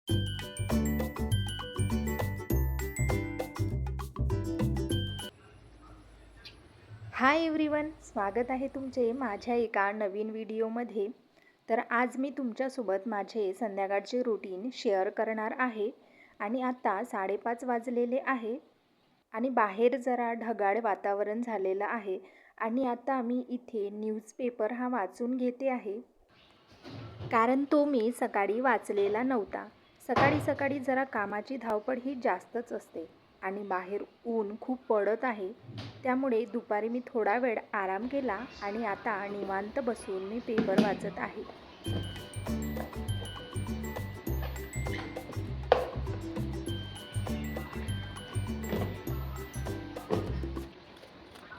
Hi everyone, स्वागत आहे तुमचे माझ्या एका नवीन व्हिडिओमध्ये। तर आज मी तुमच्यासोबत माझे संध्याकाळचे रुटीन शेअर करणार आहे। आणि आता 5:30 वाजलेले आहे आणि बाहेर जरा ढगाळ वातावरण झालेलं आहे। आणि आता मी इथे न्यूजपेपर हा वाचून घेते आहे, कारण तो मी सकाळी वाचलेला नव्हता। सकाळी सकाळी जरा कामाची धावपळ ही जास्तच असते आणि बाहेर ऊन खूप पडत आहे, त्यामुळे दुपारी मी थोडा वेळ आराम केला आणि आता निवांत बसून मी पेपर वाचत आहे।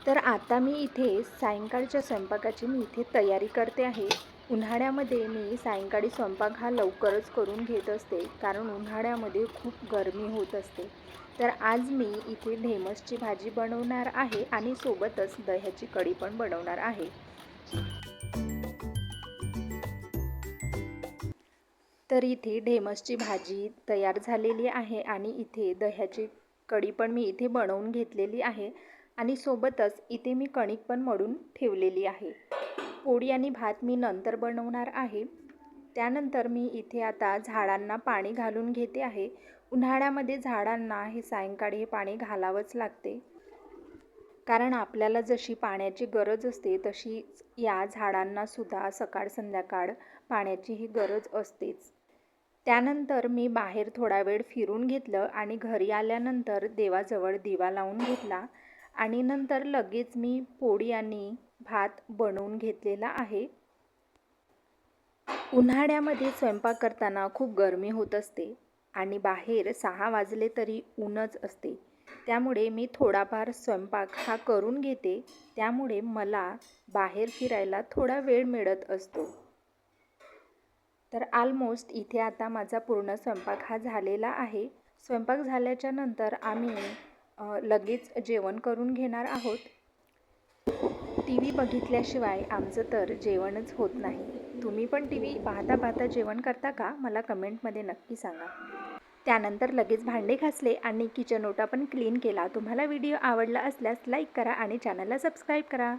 तर आता मी इथे सायंकाळच्या स्वयंपाकाची तयारी करते आहे। उन्हाळ्यामध्ये मी सायंकाळी स्वयंपाक हा लवकरच करून घेत असते, कारण उन्हाळ्यामध्ये खूप गरमी होत असते। तर आज मी इथे ढेमसची भाजी बनवणार आहे आणि सोबतच दह्याची कढी पण बनवणार आहे। तर इथे ढेमसची भाजी तयार झालेली आहे आणि इथे दह्याची कढी पण मी इथे बनवून घेतलेली आहे आणि सोबतच इथे मी कणिक पण मळून ठेवलेली आहे। पोळी आणि भात मी नंतर बनवणार आहे। त्यानंतर मी इथे आता झाडांना पाणी घालून घेते आहे। उन्हाळ्यामध्ये झाडांना हे सायंकाळी हे पाणी घालावंच लागते, कारण आपल्याला जशी पाण्याची गरज असते तशीच या झाडांना सुद्धा सकाळ संध्याकाळ पाण्याची ही गरज असतेच। त्यानंतर मी बाहेर थोडा वेळ फिरून घेतलं आणि घरी आल्यानंतर देवाजवळ दिवा लावून घेतला आणि नंतर लगेच मी पोळी आणि भात बनवून घेतलेला आहे। उन्हाळ्यामध्ये स्वयंपाक करताना खूप गरमी होत असते आणि बाहेर 6 वाजले तरी ऊनच असते, त्यामुळे मी थोडाफार स्वयंपाक हा करून घेते, त्यामुळे मला बाहेर फिरायला थोडा वेळ मिळत असतो। तर ऑलमोस्ट इथे आता माझा पूर्ण स्वयंपाक हा झालेला आहे। स्वयंपाक झाल्याच्या नंतर आम्ही लगेच जेवण करून घेणार आहोत। टी व्ही बघितल्याशिवाय आमचं तर जेवणच होत नाही। तुम्ही पण टी व्ही पाहता पाहता जेवण करता का? मला कमेंटमध्ये नक्की सांगा। त्यानंतर लगेच भांडे घासले आणि किचन ओटा पण क्लीन केला। तुम्हाला व्हिडिओ आवडला असल्यास लाईक करा आणि चॅनलला सबस्क्राईब करा।